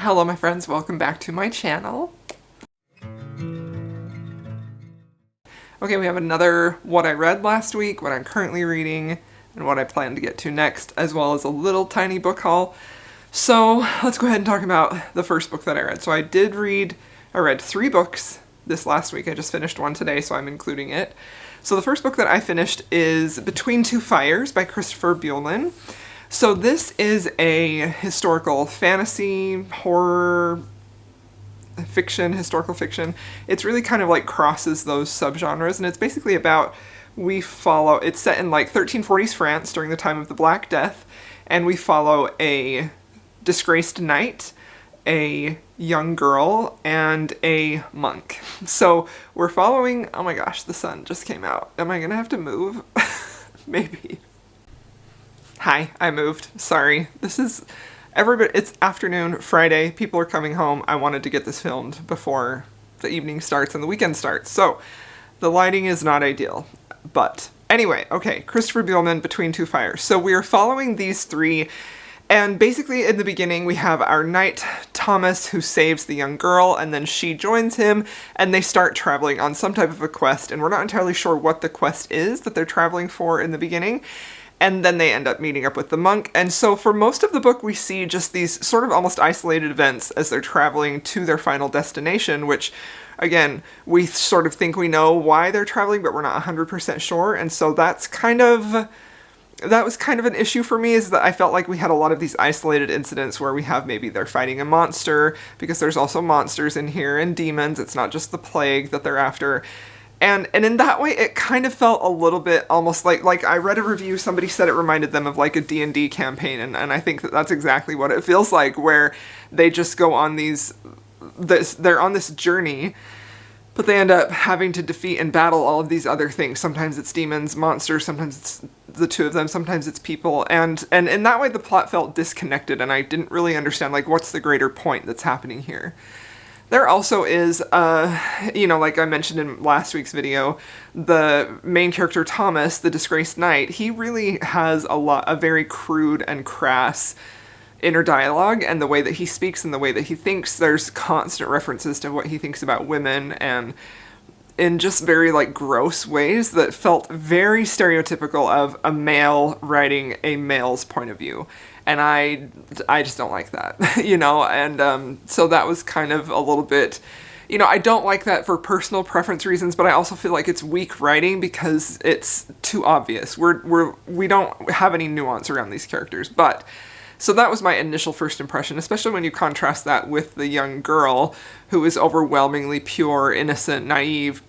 Hello my friends, welcome back to my channel. Okay, we have another what I read last week, what I'm currently reading, and what I plan to get to next, as well as a little tiny book haul. So let's go ahead and talk about the first book that I read. So I read 3 books this last week. I just finished one today, so I'm including it. So the first book that I finished is Between Two Fires by Christopher Buehlman. So this is a historical fantasy, horror, historical fiction. It's really kind of like crosses those subgenres, and it's basically about, it's set in like 1340s France during the time of the Black Death, and we follow a disgraced knight, a young girl, and a monk. So we're following, oh my gosh, the sun just came out. Am I gonna have to move? Maybe. Hi, I moved. Sorry. It's afternoon, Friday, people are coming home. I wanted to get this filmed before the evening starts and the weekend starts. So the lighting is not ideal. But anyway, okay, Christopher Buehlman, Between Two Fires. So we are following these 3, and basically in the beginning we have our knight Thomas, who saves the young girl, and then she joins him and they start traveling on some type of a quest, and we're not entirely sure what the quest is that they're traveling for in the beginning. And then they end up meeting up with the monk. And so for most of the book, we see just these sort of almost isolated events as they're traveling to their final destination, which, again, we sort of think we know why they're traveling, but we're not 100% sure. And so that was kind of an issue for me, is that I felt like we had a lot of these isolated incidents where we have maybe they're fighting a monster, because there's also monsters in here, and demons. It's not just the plague that they're after. And in that way, it kind of felt a little bit almost like I read a review, somebody said it reminded them of like a D&D campaign, and I think that that's exactly what it feels like, where they just go on they're on this journey, but they end up having to defeat and battle all of these other things. Sometimes it's demons, monsters, sometimes it's the 2 of them, sometimes it's people, and in that way the plot felt disconnected, and I didn't really understand, like, what's the greater point that's happening here. There also is, like I mentioned in last week's video, the main character Thomas, the disgraced knight, he really has a very crude and crass inner dialogue, and the way that he speaks and the way that he thinks, there's constant references to what he thinks about women, and in just very like gross ways that felt very stereotypical of a male writing a male's point of view. And I just don't like that, and so that was kind of a little bit, I don't like that for personal preference reasons, but I also feel like it's weak writing because it's too obvious. We don't have any nuance around these characters, so that was my initial first impression, especially when you contrast that with the young girl who is overwhelmingly pure, innocent, naive,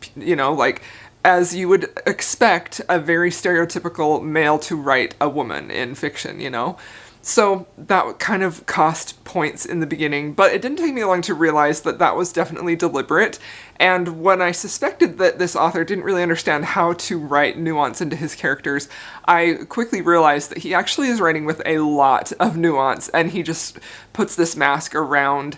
as you would expect a very stereotypical male to write a woman in fiction, So that kind of cost points in the beginning, but it didn't take me long to realize that that was definitely deliberate, and when I suspected that this author didn't really understand how to write nuance into his characters, I quickly realized that he actually is writing with a lot of nuance, and he just puts this mask around,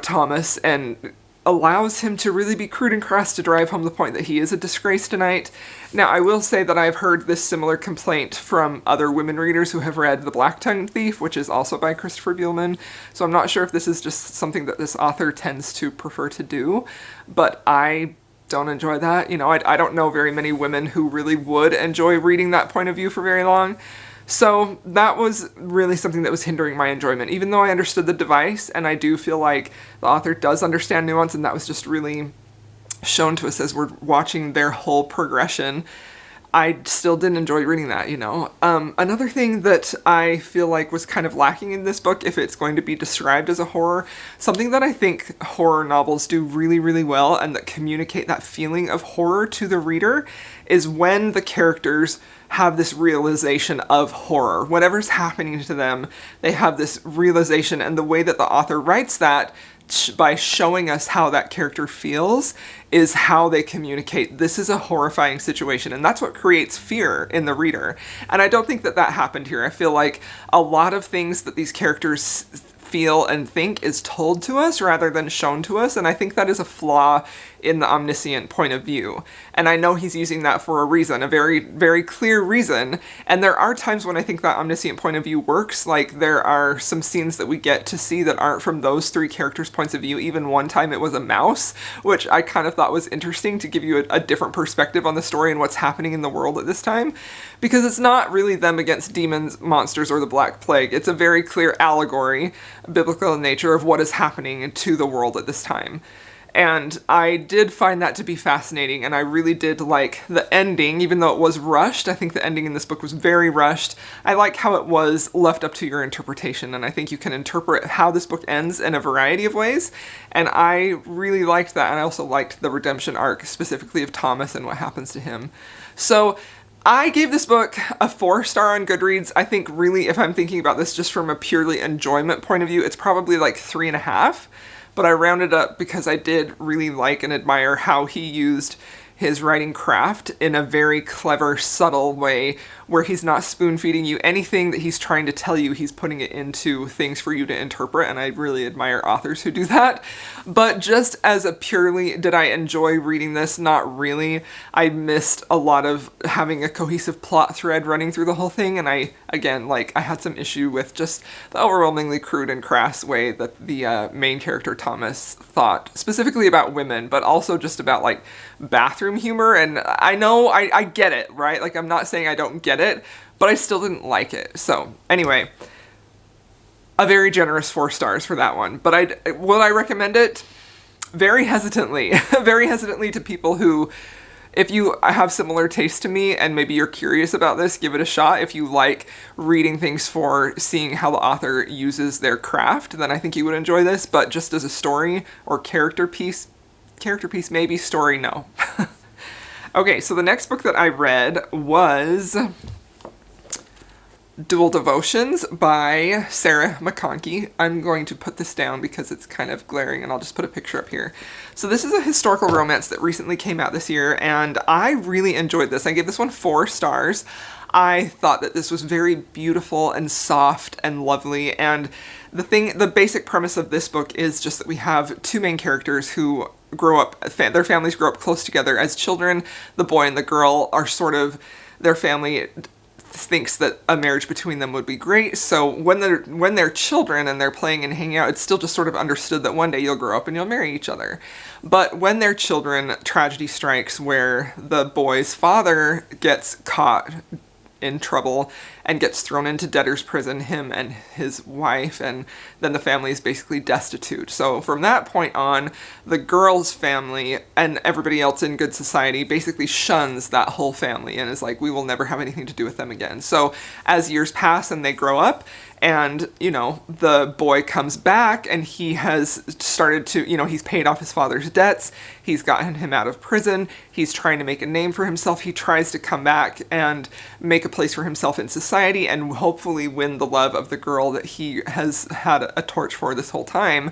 Thomas, and allows him to really be crude and crass to drive home the point that he is a disgraced knight. Now, I will say that I've heard this similar complaint from other women readers who have read The Black-Tongued Thief, which is also by Christopher Buehlman, so I'm not sure if this is just something that this author tends to prefer to do, but I don't enjoy that. I don't know very many women who really would enjoy reading that point of view for very long. So that was really something that was hindering my enjoyment, even though I understood the device, and I do feel like the author does understand nuance, and that was just really shown to us as we're watching their whole progression. I still didn't enjoy reading that, Another thing that I feel like was kind of lacking in this book, if it's going to be described as a horror, something that I think horror novels do really, really well and that communicate that feeling of horror to the reader, is when the characters have this realization of horror. Whatever's happening to them, they have this realization, and the way that the author writes that by showing us how that character feels is how they communicate this is a horrifying situation, and that's what creates fear in the reader. And I don't think that that happened here. I feel like a lot of things that these characters feel and think is told to us rather than shown to us, and I think that is a flaw in the omniscient point of view. And I know he's using that for a reason, a very, very clear reason, and there are times when I think that omniscient point of view works. Like, there are some scenes that we get to see that aren't from those three characters' points of view. Even one time it was a mouse, which I kind of thought was interesting to give you a different perspective on the story and what's happening in the world at this time, because it's not really them against demons, monsters, or the Black Plague. It's a very clear allegory, biblical in nature, of what is happening to the world at this time. And I did find that to be fascinating, and I really did like the ending, even though it was rushed. I think the ending in this book was very rushed. I like how it was left up to your interpretation, and I think you can interpret how this book ends in a variety of ways, and I really liked that, and I also liked the redemption arc, specifically of Thomas and what happens to him. So I gave this book a 4-star on Goodreads. I think really, if I'm thinking about this just from a purely enjoyment point of view, it's probably like 3.5. But I rounded up because I did really like and admire how he used his writing craft in a very clever, subtle way, where he's not spoon-feeding you anything that he's trying to tell you. He's putting it into things for you to interpret, and I really admire authors who do that. But just as a purely, did I enjoy reading this? Not really. I missed a lot of having a cohesive plot thread running through the whole thing, and I had some issue with just the overwhelmingly crude and crass way that the main character, Thomas, thought, specifically about women, but also just about, like, bathroom humor. And I know, I get it, right? Like, I'm not saying I don't get it, but I still didn't like it. So anyway, a very generous 4 stars for that one. But would I recommend it? Very hesitantly. Very hesitantly to people who, if you have similar taste to me and maybe you're curious about this, give it a shot. If you like reading things for seeing how the author uses their craft, then I think you would enjoy this. But just as a story or character piece maybe, story no. Okay, so the next book that I read was Dual Devotions by Sarah McConkey. I'm going to put this down because it's kind of glaring, and I'll just put a picture up here. So this is a historical romance that recently came out this year, and I really enjoyed this. I gave this one 4 stars. I thought that this was very beautiful and soft and lovely, and the basic premise of this book is just that we have 2 main characters who grow up, their families grow up close together as children. The boy and the girl are sort of, their family thinks that a marriage between them would be great. So when they're children and they're playing and hanging out, it's still just sort of understood that one day you'll grow up and you'll marry each other. But when they're children, tragedy strikes where the boy's father gets caught in trouble and gets thrown into debtor's prison, him and his wife, and then the family is basically destitute. So from that point on, the girl's family and everybody else in good society basically shuns that whole family and is like, we will never have anything to do with them again. So as years pass and they grow up, and, you know, the boy comes back and he has started to, you know, he's paid off his father's debts. He's gotten him out of prison. He's trying to make a name for himself. He tries to come back and make a place for himself in society and hopefully win the love of the girl that he has had a torch for this whole time,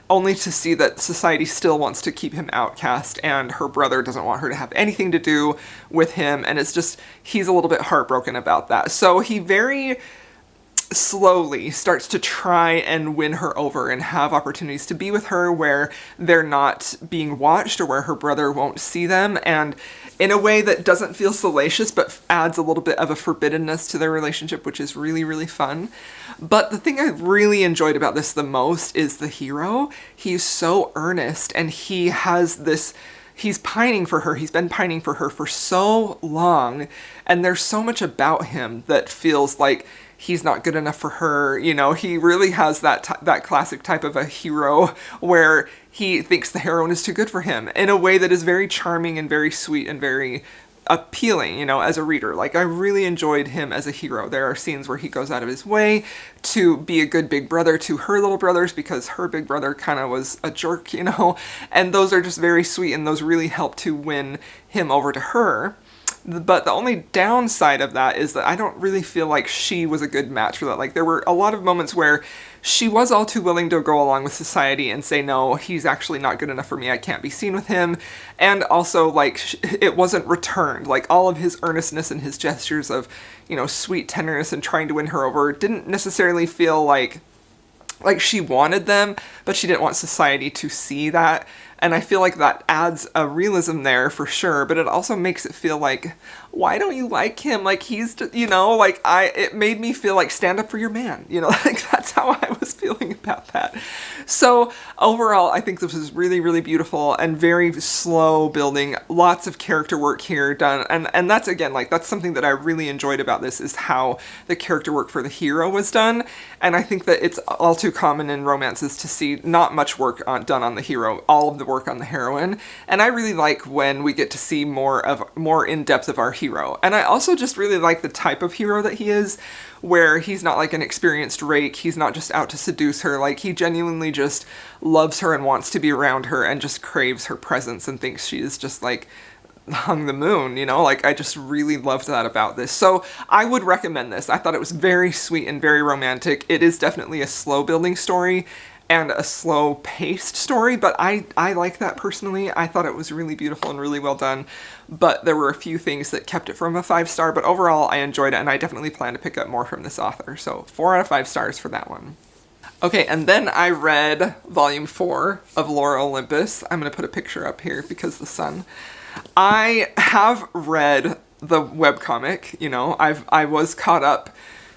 only to see that society still wants to keep him outcast, and her brother doesn't want her to have anything to do with him. And it's just, he's a little bit heartbroken about that. So he very slowly starts to try and win her over and have opportunities to be with her where they're not being watched or where her brother won't see them, and in a way that doesn't feel salacious but adds a little bit of a forbiddenness to their relationship, which is really, really fun. But the thing I really enjoyed about this the most is the hero. He's so earnest, and he has this, he's pining for her. He's been pining for her for so long, and there's so much about him that feels like he's not good enough for her. You know, he really has that classic type of a hero where he thinks the heroine is too good for him in a way that is very charming and very sweet and very appealing, you know, as a reader. Like, I really enjoyed him as a hero. There are scenes where he goes out of his way to be a good big brother to her little brothers because her big brother kind of was a jerk, you know, and those are just very sweet, and those really help to win him over to her. But the only downside of that is that I don't really feel like she was a good match for that. Like, there were a lot of moments where she was all too willing to go along with society and say, no, he's actually not good enough for me, I can't be seen with him. And also, like, it wasn't returned. Like, all of his earnestness and his gestures of, you know, sweet tenderness and trying to win her over didn't necessarily feel like like she wanted them, but she didn't want society to see that. And I feel like that adds a realism there for sure, but it also makes it feel like, why don't you like him? Like he's, you know, like it made me feel like stand up for your man, you know, like that's how I was feeling about that. So overall, I think this was really, really beautiful and very slow building, lots of character work here done. And that's again, like that's something that I really enjoyed about this is how the character work for the hero was done. And I think that it's all too common in romances to see not much work done on the hero, all of the work on the heroine. And I really like when we get to see more in depth of our hero. And I also just really like the type of hero that he is, where he's not like an experienced rake, he's not just out to seduce her, like he genuinely just loves her and wants to be around her and just craves her presence and thinks she is just like hung the moon, you know, like I just really loved that about this. So I would recommend this. I thought it was very sweet and very romantic. It is definitely a slow building story and a slow paced story, but I like that personally. I thought it was really beautiful and really well done, but there were a few things that kept it from a 5-star, but overall I enjoyed it and I definitely plan to pick up more from this author. So 4 out of 5 stars for that one. Okay, and then I read volume 4 of Laura Olympus. I'm going to put a picture up here because the sun. I have read the webcomic, you know, I was caught up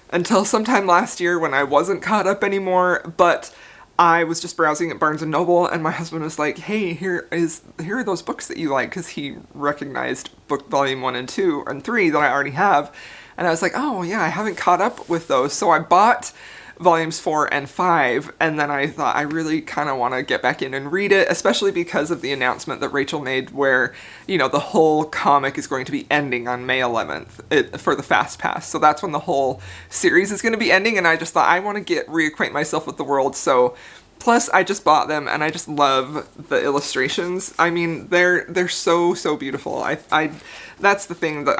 until sometime last year when I wasn't caught up anymore, but I was just browsing at Barnes & Noble and my husband was like, hey, here are those books that you like, because he recognized book volume 1 and 2 and 3 that I already have. And I was like, oh yeah, I haven't caught up with those. So I bought volumes 4 and 5, and then I thought I really kind of want to get back in and read it, especially because of the announcement that Rachel made where, you know, the whole comic is going to be ending on May 11th for the Fast Pass. So that's when the whole series is going to be ending, and I just thought I want to reacquaint myself with the world, so plus I just bought them and I just love the illustrations. I mean, they're so beautiful. I that's the thing that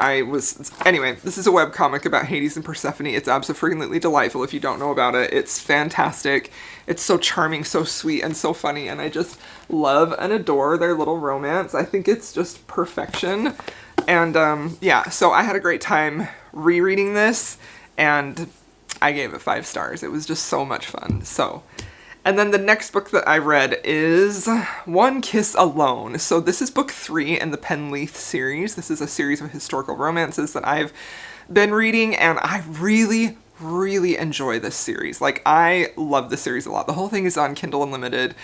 anyway, this is a webcomic about Hades and Persephone. It's absolutely delightful if you don't know about it. It's fantastic. It's so charming, so sweet, and so funny, and I just love and adore their little romance. I think it's just perfection. And yeah, so I had a great time rereading this, and I gave it 5 stars. It was just so much fun. So, and then the next book that I read is One Kiss Alone. So this is book 3 in the Penleith series. This is a series of historical romances that I've been reading, and I really enjoy this series. Like, I love this series a lot. The whole thing is on Kindle Unlimited,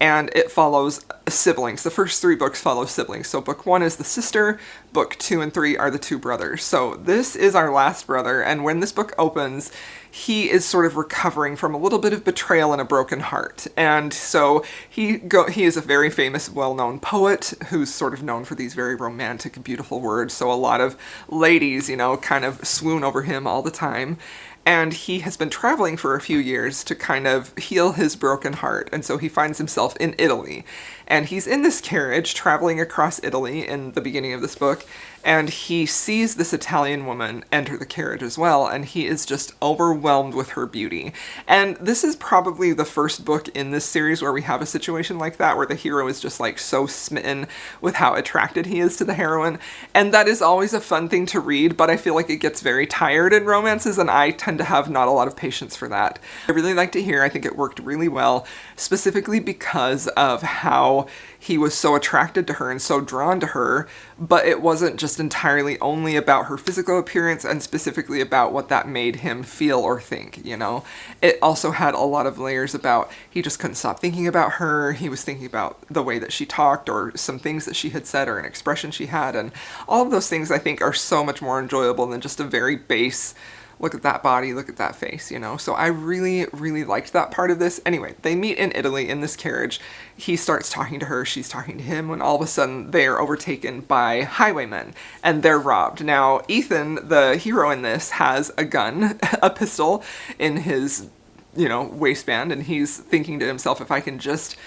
and it follows siblings. The first 3 books follow siblings. So book 1 is the sister, book 2 and 3 are the 2 brothers. So this is our last brother, and when this book opens, he is sort of recovering from a little bit of betrayal and a broken heart. And so he is a very famous, well-known poet who's sort of known for these very romantic, beautiful words. So a lot of ladies, you know, kind of swoon over him all the time. And he has been traveling for a few years to kind of heal his broken heart. And so he finds himself in Italy. And he's in this carriage traveling across Italy in the beginning of this book. And he sees this Italian woman enter the carriage as well. And he is just overwhelmed with her beauty. And this is probably the first book in this series where we have a situation like that, where the hero is just like so smitten with how attracted he is to the heroine. And that is always a fun thing to read, but I feel like it gets very tired in romances, and I tend to have not a lot of patience for that. I really liked it here. I think it worked really well, specifically because of how he was so attracted to her and so drawn to her, but it wasn't just entirely only about her physical appearance and specifically about what that made him feel or think, you know? It also had a lot of layers about he just couldn't stop thinking about her, he was thinking about the way that she talked or some things that she had said or an expression she had, and all of those things I think are so much more enjoyable than just a very base look at that body, look at that face, you know? So I really liked that part of this. Anyway, they meet in Italy in this carriage. He starts talking to her, she's talking to him, when all of a sudden they are overtaken by highwaymen and they're robbed. Now, Ethan, the hero in this, has a gun, a pistol in his, you know, waistband, and he's thinking to himself, if I can just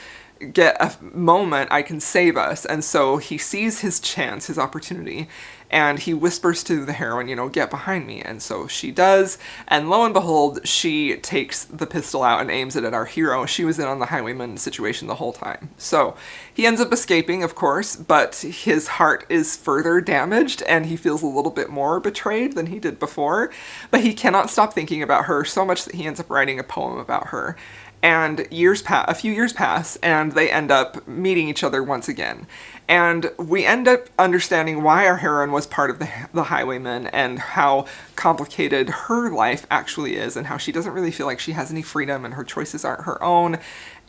get a moment, I can save us. And so he sees his chance, his opportunity, and he whispers to the heroine, you know, get behind me. And so she does, and lo and behold, she takes the pistol out and aims it at our hero. She was in on the highwayman situation the whole time. So he ends up escaping, of course, but his heart is further damaged, and he feels a little bit more betrayed than he did before. But he cannot stop thinking about her so much that he ends up writing a poem about her. and a few years pass, and they end up meeting each other once again. And we end up understanding why our heroine was part of the Highwaymen, and how complicated her life actually is, and how she doesn't really feel like she has any freedom and her choices aren't her own.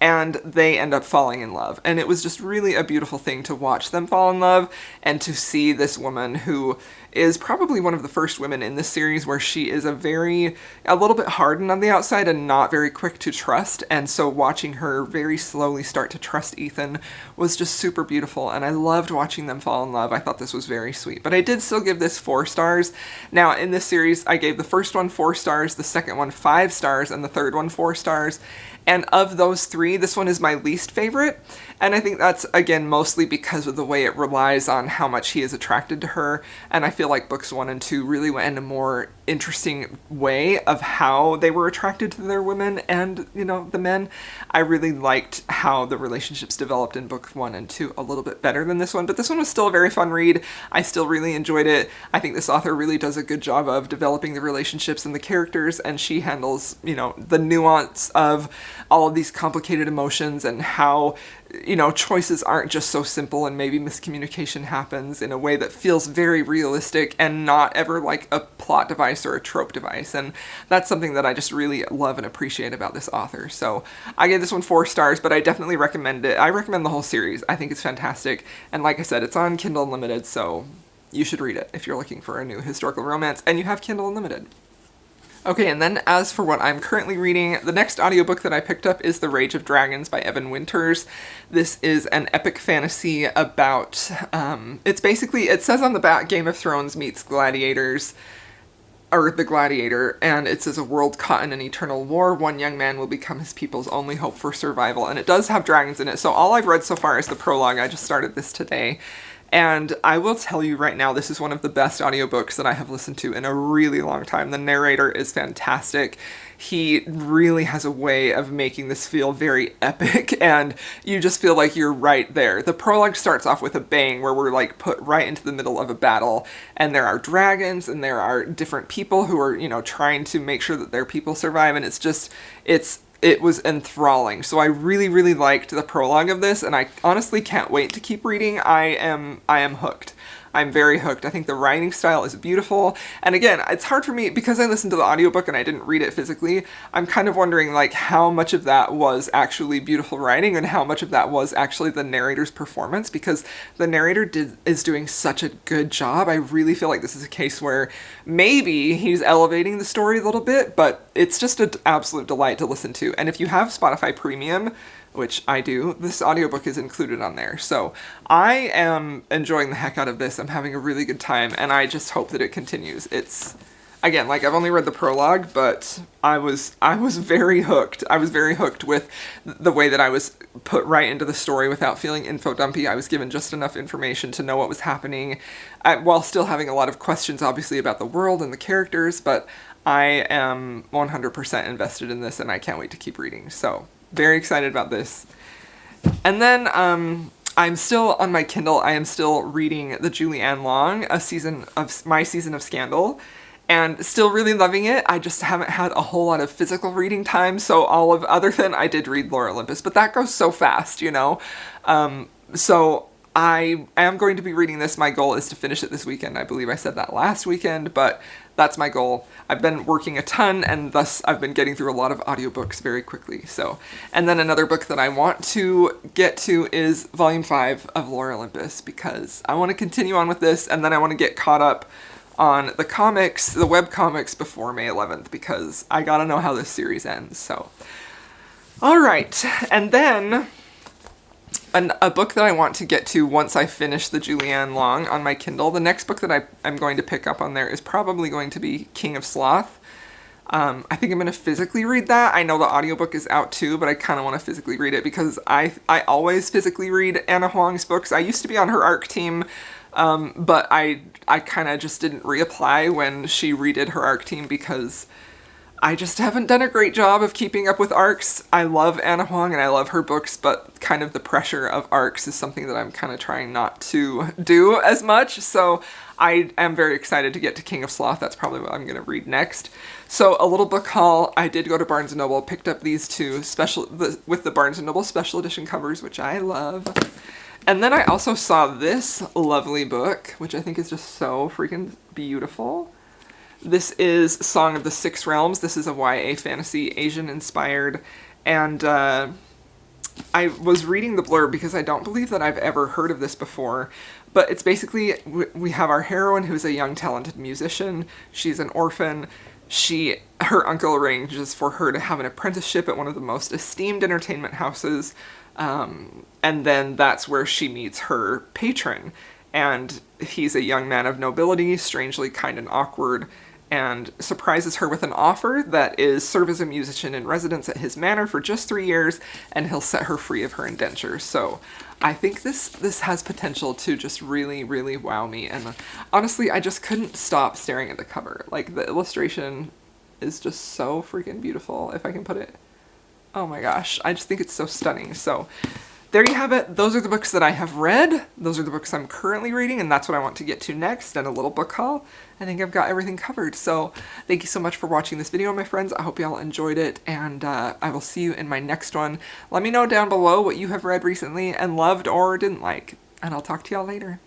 And they end up falling in love. And it was just really a beautiful thing to watch them fall in love, and to see this woman who is probably one of the first women in this series where she is a little bit hardened on the outside and not very quick to trust. And so watching her very slowly start to trust Ethan was just super beautiful, and I loved watching them fall in love. I thought this was very sweet. But I did still give this 4 stars. Now, in this series, I gave the first one 4 stars, the second one 5 stars, and the third one 4 stars. And of those 3, this one is my least favorite. And I think that's, again, mostly because of the way it relies on how much he is attracted to her. And I feel like books 1 and 2 really went in a more interesting way of how they were attracted to their women and, the men. I really liked how the relationships developed in books 1 and 2 a little bit better than this one. But this one was still a very fun read. I still really enjoyed it. I think this author really does a good job of developing the relationships and the characters, and she handles, the nuance of all of these complicated emotions, and how, choices aren't just so simple, and maybe miscommunication happens in a way that feels very realistic and not ever like a plot device or a trope device. And that's something that I just really love and appreciate about this author. So I gave this one 4 stars, but I definitely recommend it. I recommend the whole series. I think it's fantastic. And like I said, it's on Kindle Unlimited, so you should read it if you're looking for a new historical romance and you have Kindle Unlimited. Okay, and then as for what I'm currently reading, the next audiobook that I picked up is The Rage of Dragons by Evan Winters. This is an epic fantasy about, it says on the back, Game of Thrones meets Gladiators, or The Gladiator, and it says a world caught in an eternal war, one young man will become his people's only hope for survival, and it does have dragons in it. So all I've read so far is the prologue. I just started this today. And I will tell you right now, this is one of the best audiobooks that I have listened to in a really long time. The narrator is fantastic. He really has a way of making this feel very epic, and you just feel like you're right there. The prologue starts off with a bang, where we're like put right into the middle of a battle, and there are dragons, and there are different people who are, trying to make sure that their people survive, and it was enthralling. So I really, really liked the prologue of this, and I honestly can't wait to keep reading. I am hooked. I'm very hooked. I think the writing style is beautiful. And again, it's hard for me, because I listened to the audiobook and I didn't read it physically, I'm kind of wondering like how much of that was actually beautiful writing and how much of that was actually the narrator's performance, because the narrator is doing such a good job. I really feel like this is a case where maybe he's elevating the story a little bit, but it's just an absolute delight to listen to. And if you have Spotify Premium, which I do, this audiobook is included on there. So I am enjoying the heck out of this. I'm having a really good time, and I just hope that it continues. It's, again, like I've only read the prologue, but I was very hooked. I was very hooked with the way that I was put right into the story without feeling info dumpy. I was given just enough information to know what was happening, while still having a lot of questions, obviously, about the world and the characters, but I am 100% invested in this, and I can't wait to keep reading. So very excited about this. And then I'm still on my Kindle. I am still reading the Julianne Long, my season of Scandal, and still really loving it. I just haven't had a whole lot of physical reading time, so other than I did read Lore Olympus, but that goes so fast, So I am going to be reading this. My goal is to finish it this weekend. I believe I said that last weekend, but that's my goal. I've been working a ton, and thus I've been getting through a lot of audiobooks very quickly. So, and then another book that I want to get to is Volume 5 of Lore Olympus, because I want to continue on with this, and then I want to get caught up on the comics, the web comics, before May 11th, because I gotta know how this series ends. So, all right, and then a book that I want to get to once I finish the Julianne Long on my Kindle. The next book that I'm going to pick up on there is probably going to be King of Sloth. I think I'm going to physically read that. I know the audiobook is out too, but I kind of want to physically read it, because I always physically read Anna Huang's books. I used to be on her ARC team, but I kind of just didn't reapply when she redid her ARC team, because I just haven't done a great job of keeping up with ARCs. I love Anna Huang and I love her books, but kind of the pressure of ARCs is something that I'm kind of trying not to do as much. So I am very excited to get to King of Sloth. That's probably what I'm going to read next. So a little book haul. I did go to Barnes & Noble, picked up these two with the Barnes & Noble special edition covers, which I love. And then I also saw this lovely book, which I think is just so freaking beautiful. This is Song of the Six Realms. This is a YA fantasy, Asian inspired, and I was reading the blurb because I don't believe that I've ever heard of this before, but it's basically, we have our heroine who's a young talented musician. She's an orphan. Her uncle arranges for her to have an apprenticeship at one of the most esteemed entertainment houses, and then that's where she meets her patron, and he's a young man of nobility, strangely kind and awkward, and surprises her with an offer that is serve as a musician in residence at his manor for just 3 years, and he'll set her free of her indentures. So I think this has potential to just really, really wow me, and honestly, I just couldn't stop staring at the cover. Like, the illustration is just so freaking beautiful, if I can put it. Oh my gosh, I just think it's so stunning. So there you have it. Those are the books that I have read. Those are the books I'm currently reading, and that's what I want to get to next, and a little book haul. I think I've got everything covered. So thank you so much for watching this video, my friends. I hope y'all enjoyed it, and I will see you in my next one. Let me know down below what you have read recently and loved or didn't like, and I'll talk to y'all later.